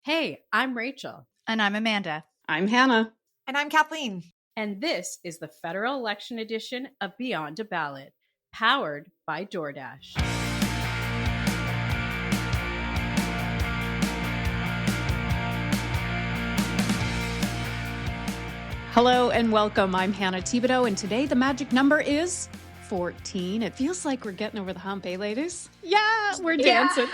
Hey, I'm Rachel. And I'm Amanda. I'm Hannah. And I'm Kathleen. And this is the federal election edition of Beyond a Ballot, powered by DoorDash. Hello and welcome. I'm Hannah Thibodeau, and today the magic number is 14. It feels like we're getting over the hump, eh, ladies? Yeah, we're dancing.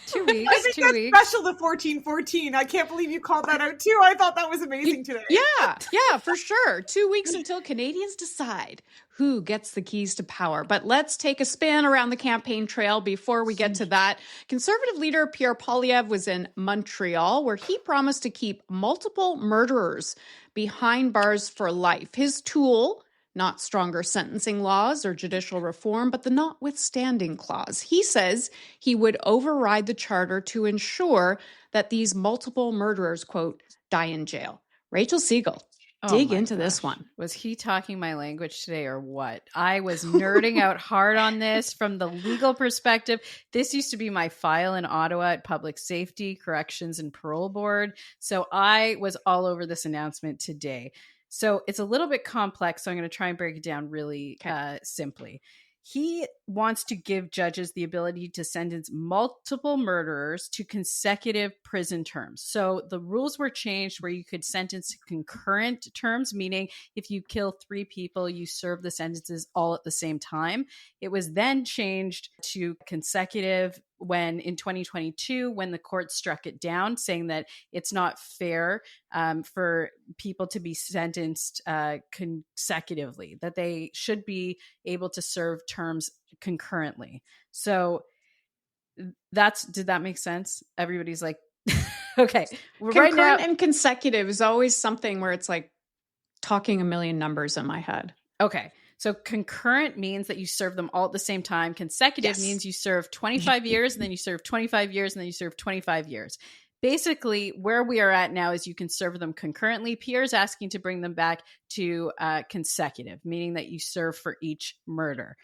2 weeks. I think that's special, the 14-14. I can't believe you called that out too. I thought that was amazing today. Yeah, for sure. 2 weeks until Canadians decide who gets the keys to power. But let's take a spin around the campaign trail before we get to that. Conservative leader Pierre Poilievre was in Montreal, where he promised to keep multiple murderers behind bars for life. His tool, not stronger sentencing laws or judicial reform, but the notwithstanding clause. He says he would override the charter to ensure that these multiple murderers, quote, die in jail. Rachel Siegel, dig into this one. Was he talking my language today or what? I was nerding out hard on this from the legal perspective. This used to be my file in Ottawa at Public Safety, Corrections, and Parole Board. So I was all over this announcement today. So it's a little bit complex, so I'm going to try and break it down really simply. He wants to give judges the ability to sentence multiple murderers to consecutive prison terms. So the rules were changed where you could sentence concurrent terms, meaning if you kill 3 people, you serve the sentences all at the same time. It was then changed to consecutive when in 2022, when the court struck it down, saying that it's not fair for people to be sentenced consecutively, that they should be able to serve terms concurrently. So did that make sense? Everybody's like, okay. Concurrent and consecutive is always something where it's like talking a million numbers in my head. Okay. So concurrent means that you serve them all at the same time. Consecutive means you serve 25 years and then you serve 25 years and then you serve 25 years. Basically, where we are at now is you can serve them concurrently. Pierre's asking to bring them back to consecutive, meaning that you serve for each murder.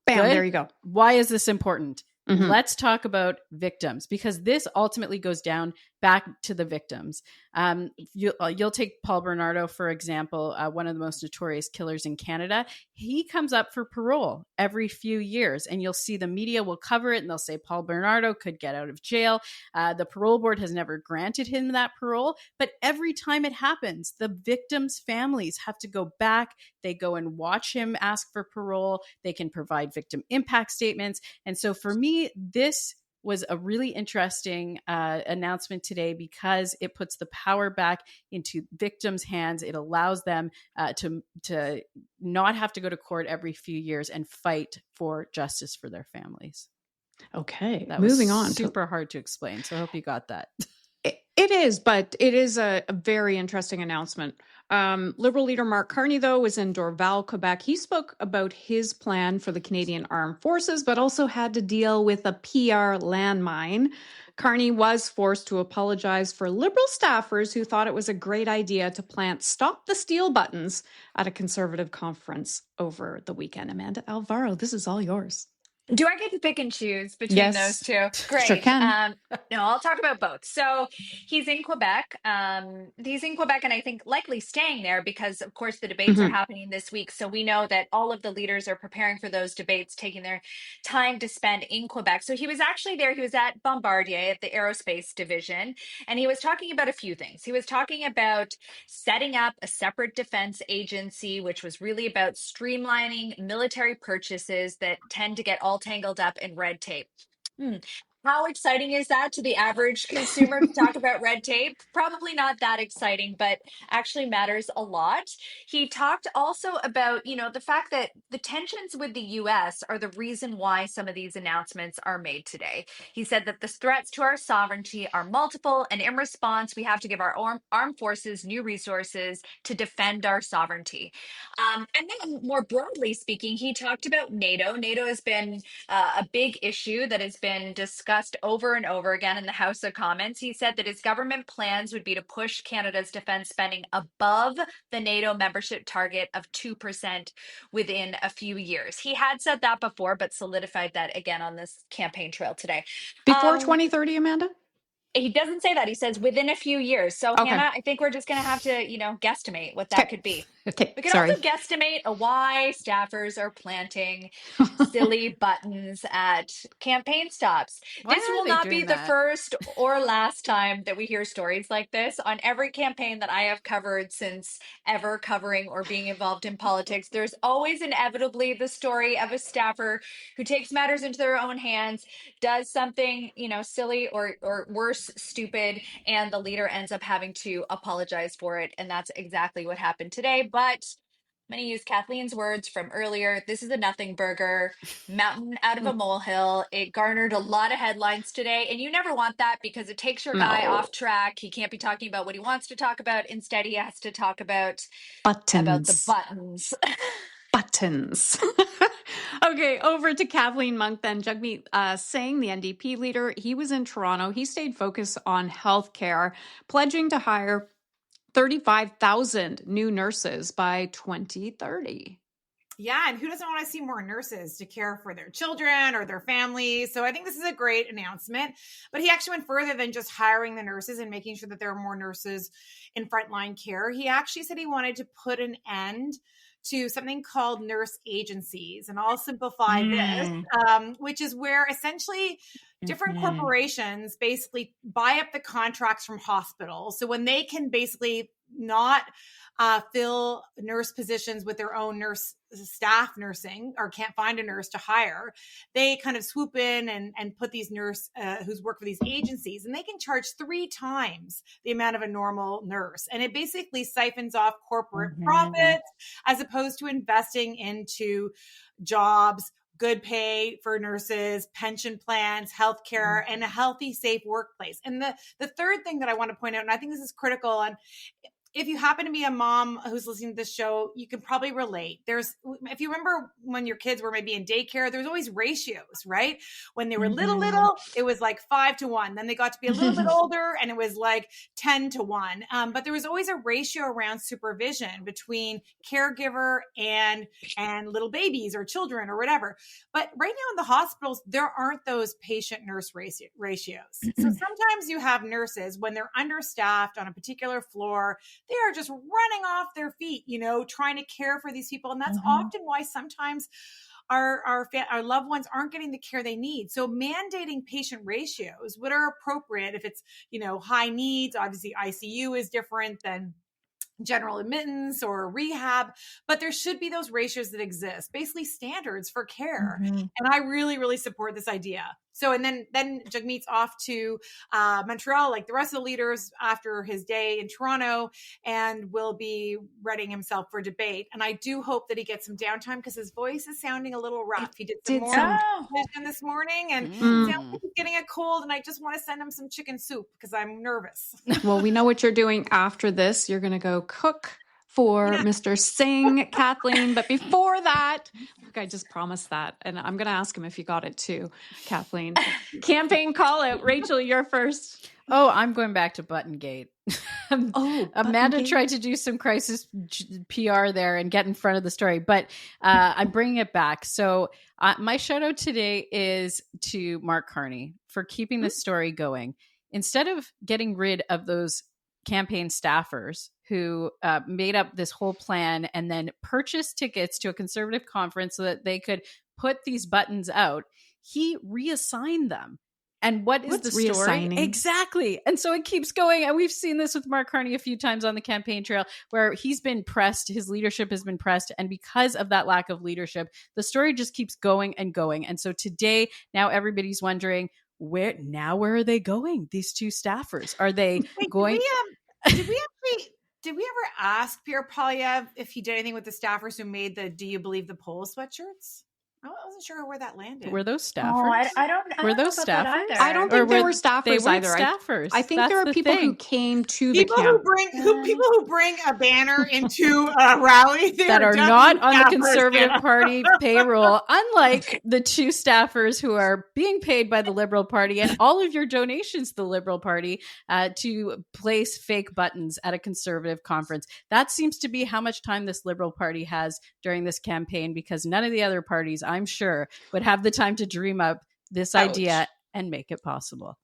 Bam, Good? There you go. Why is this important? Mm-hmm. Let's talk about victims, because this ultimately goes down back to the victims. You'll take Paul Bernardo, for example, one of the most notorious killers in Canada. He comes up for parole every few years, and you'll see the media will cover it, and they'll say Paul Bernardo could get out of jail. The parole board has never granted him that parole, but every time it happens, the victims' families have to go back. They go and watch him ask for parole. They can provide victim impact statements. And so for me, this was a really interesting announcement today because it puts the power back into victims' hands. It allows them to not have to go to court every few years and fight for justice for their families. Okay, that moving was on. Super hard to explain, so I hope you got that. It is, but it is a very interesting announcement. Liberal leader Mark Carney, though, was in Dorval, Quebec. He spoke about his plan for the Canadian Armed Forces, but also had to deal with a PR landmine. Carney was forced to apologize for Liberal staffers who thought it was a great idea to plant "Stop the Steal" buttons at a Conservative conference over the weekend. Amanda Alvaro, this is all yours. Do I get to pick and choose between those two? Great. Sure can. No, I'll talk about both. So he's in Quebec. And I think likely staying there because, of course, the debates are happening this week. So we know that all of the leaders are preparing for those debates, taking their time to spend in Quebec. So he was actually there. He was at Bombardier at the Aerospace Division, and he was talking about a few things. He was talking about setting up a separate defense agency, which was really about streamlining military purchases that tend to get all tangled up in red tape. How exciting is that to the average consumer to talk about red tape? Probably not that exciting, but actually matters a lot. He talked also about, the fact that the tensions with the US are the reason why some of these announcements are made today. He said that the threats to our sovereignty are multiple, and in response, we have to give our armed forces new resources to defend our sovereignty. And then more broadly speaking, he talked about NATO. NATO has been a big issue that has been discussed over and over again in the House of Commons. He said that his government plans would be to push Canada's defense spending above the NATO membership target of 2% within a few years. He had said that before, but solidified that again on this campaign trail today. Before 2030, Amanda? He doesn't say that. He says within a few years. So Okay. Hannah, I think we're just going to have to, guesstimate what that could be. Okay. We can Sorry. also guesstimate why staffers are planting silly buttons at campaign stops. Why This are will they not be doing the that? first or last time that we hear stories like this. On every campaign that I have covered since ever covering or being involved in politics, there's always inevitably the story of a staffer who takes matters into their own hands, does something, silly or worse, stupid, and the leader ends up having to apologize for it. And that's exactly what happened today. But I'm going to use Kathleen's words from earlier. This is a nothing burger, mountain out of a molehill. It garnered a lot of headlines today. And you never want that because it takes your guy No. off track. He can't be talking about what he wants to talk about. Instead, he has to talk about the Buttons. buttons. Buttons. Okay, over to Kathleen Monk then. Jagmeet Singh, the NDP leader, he was in Toronto. He stayed focused on healthcare, pledging to hire 35,000 new nurses by 2030. Yeah, and who doesn't want to see more nurses to care for their children or their families? So I think this is a great announcement. But he actually went further than just hiring the nurses and making sure that there are more nurses in frontline care. He actually said he wanted to put an end to something called nurse agencies. And I'll simplify this, which is where essentially different corporations basically buy up the contracts from hospitals. So when they can basically not fill nurse positions with their own nurse staff nursing or can't find a nurse to hire, they kind of swoop in and put these nurse who's work for these agencies, and they can charge 3 times the amount of a normal nurse. And it basically siphons off corporate profits as opposed to investing into jobs, good pay for nurses, pension plans, healthcare, and a healthy, safe workplace. And the third thing that I want to point out, and I think this is critical, and if you happen to be a mom who's listening to this show, you can probably relate. If you remember when your kids were maybe in daycare, there's always ratios, right? When they were little, it was like 5-1. Then they got to be a little bit older and it was like 10-1. But there was always a ratio around supervision between caregiver and little babies or children or whatever. But right now in the hospitals, there aren't those patient nurse ratios. So sometimes you have nurses when they're understaffed on a particular floor, they are just running off their feet, trying to care for these people. And that's often why sometimes our loved ones aren't getting the care they need. So mandating patient ratios, what are appropriate if it's, high needs, obviously ICU is different than general admittance or rehab, but there should be those ratios that exist, basically standards for care. And I really, really support this idea. So, and then Jagmeet's off to Montreal, like the rest of the leaders after his day in Toronto, and will be readying himself for debate. And I do hope that he gets some downtime because his voice is sounding a little rough. He did some more this morning and sounds like he's getting a cold, and I just want to send him some chicken soup because I'm nervous. Well, we know what you're doing after this. You're going to go cook for Mr. Singh, Kathleen. But before that, look, I just promised that. And I'm going to ask him if you got it too, Kathleen. Campaign call out. Rachel, you're first. Oh, I'm going back to Buttongate. Amanda Buttongate. tried to do some crisis PR there and get in front of the story, but I'm bringing it back. So my shout out today is to Mark Carney for keeping this story going. Instead of getting rid of those campaign staffers who made up this whole plan and then purchased tickets to a conservative conference so that they could put these buttons out, he reassigned them. And what's the story? Reassigning? Exactly. And so it keeps going. And we've seen this with Mark Carney a few times on the campaign trail where he's been pressed. His leadership has been pressed. And because of that lack of leadership, the story just keeps going and going. And so today, now everybody's wondering, where are they going? These 2 staffers, are they going? Did we ever ask Pierre Poilievre if he did anything with the staffers who made the "Do You Believe the Polls" sweatshirts? I wasn't sure where that landed. Were those staffers? Oh, I don't Were know those about that staffers? either. I don't think they were staffers they weren't either. Staffers. I think That's there are the people thing. who came to people the camp. people who bring a banner into a rally that are not on the staffers, Conservative yeah. Party payroll, unlike the 2 staffers who are being paid by the Liberal Party and all of your donations to the Liberal Party to place fake buttons at a Conservative conference. That seems to be how much time this Liberal Party has during this campaign, because none of the other parties, I'm sure, would have the time to dream up this idea and make it possible.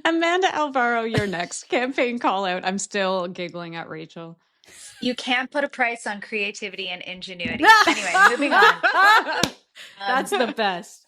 Amanda Alvaro, you're next. Campaign call out. I'm still giggling at Rachel. You can't put a price on creativity and ingenuity. Anyway, moving on. That's the best.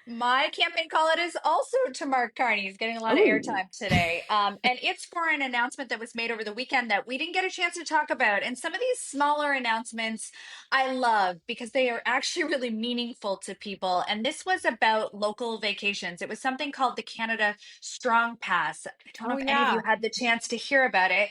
My campaign call it is also to Mark Carney. He's getting a lot of airtime today. And it's for an announcement that was made over the weekend that we didn't get a chance to talk about. And some of these smaller announcements I love because they are actually really meaningful to people. And this was about local vacations. It was something called the Canada Strong Pass. I don't know if any of you had the chance to hear about it.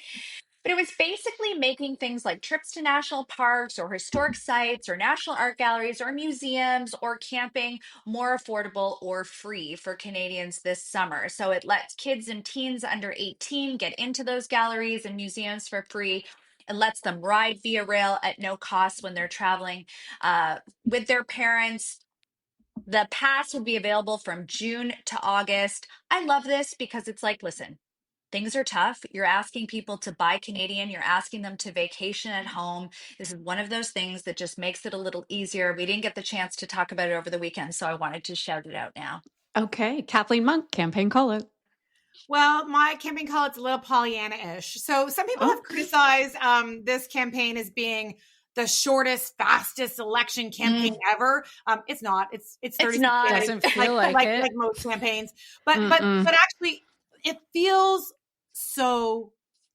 But it was basically making things like trips to national parks or historic sites or national art galleries or museums or camping more affordable or free for Canadians this summer. So it lets kids and teens under 18 get into those galleries and museums for free. It lets them ride via rail at no cost when they're traveling with their parents. The pass would be available from June to August. I love this because it's like, listen, things are tough. You're asking people to buy Canadian. You're asking them to vacation at home. This is one of those things that just makes it a little easier. We didn't get the chance to talk about it over the weekend, so I wanted to shout it out now. Okay. Kathleen Monk, campaign call out. Well, my campaign call, it's a little Pollyanna-ish. So some people have criticized this campaign as being the shortest, fastest election campaign ever. It's not. It's 30 It's not. Doesn't feel like it. like most campaigns. But actually, it feels so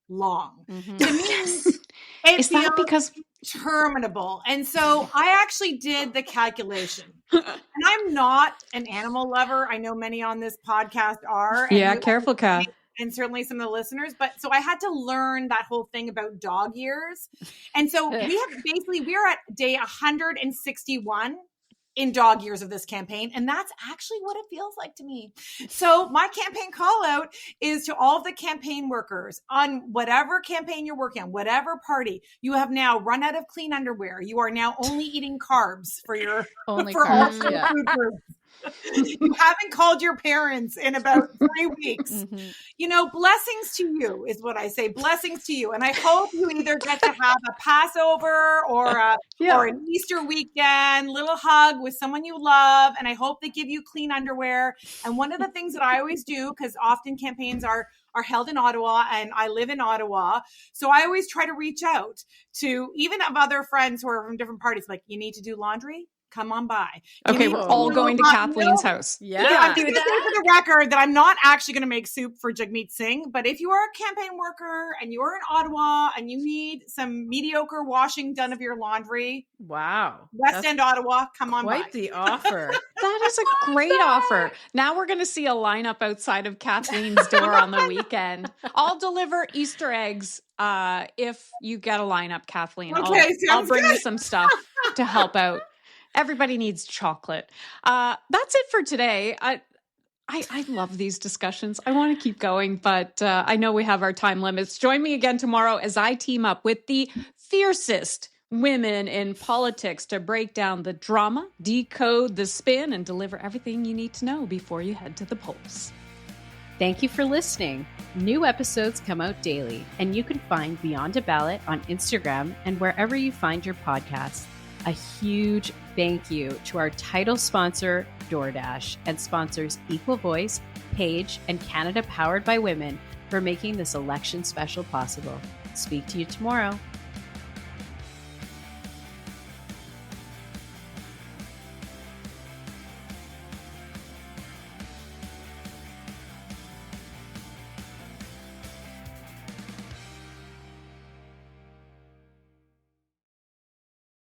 long. Mhm. To me, it Is that because terminable. And so I actually did the calculation. And I'm not an animal lover. I know many on this podcast are. Yeah, careful, Kath. And certainly some of the listeners. But so I had to learn that whole thing about dog years. And so we're at day 161 in dog years of this campaign. And that's actually what it feels like to me. So my campaign call out is to all of the campaign workers on whatever campaign you're working on, whatever party. You have now run out of clean underwear. You are now only eating carbs for your Only for carbs, all yeah. food groups. You haven't called your parents in about 3 weeks. You know, blessings to you is what I say. Blessings to you. And I hope you either get to have a Passover or an Easter weekend, little hug with someone you love. And I hope they give you clean underwear. And one of the things that I always do, because often campaigns are held in Ottawa and I live in Ottawa. So I always try to reach out to even of other friends who are from different parties. Like, you need to do laundry? Come on by. Okay, we're all going to Kathleen's house. Yeah. I'm just going to say for the record that I'm not actually going to make soup for Jagmeet Singh, but if you are a campaign worker and you're in Ottawa and you need some mediocre washing done of your laundry, Wow. West End Ottawa, come on by. Quite the offer. That is a great offer. Now we're going to see a lineup outside of Kathleen's door on the weekend. I'll deliver Easter eggs if you get a lineup, Kathleen. Okay, I'll bring good. you some stuff to help out. Everybody needs chocolate. That's it for today. I love these discussions. I want to keep going, but I know we have our time limits. Join me again tomorrow as I team up with the fiercest women in politics to break down the drama, decode the spin, and deliver everything you need to know before you head to the polls. Thank you for listening. New episodes come out daily, and you can find Beyond a Ballot on Instagram and wherever you find your podcasts. A huge thank you to our title sponsor, DoorDash, and sponsors Equal Voice, Page, and Canada Powered by Women for making this election special possible. Speak to you tomorrow.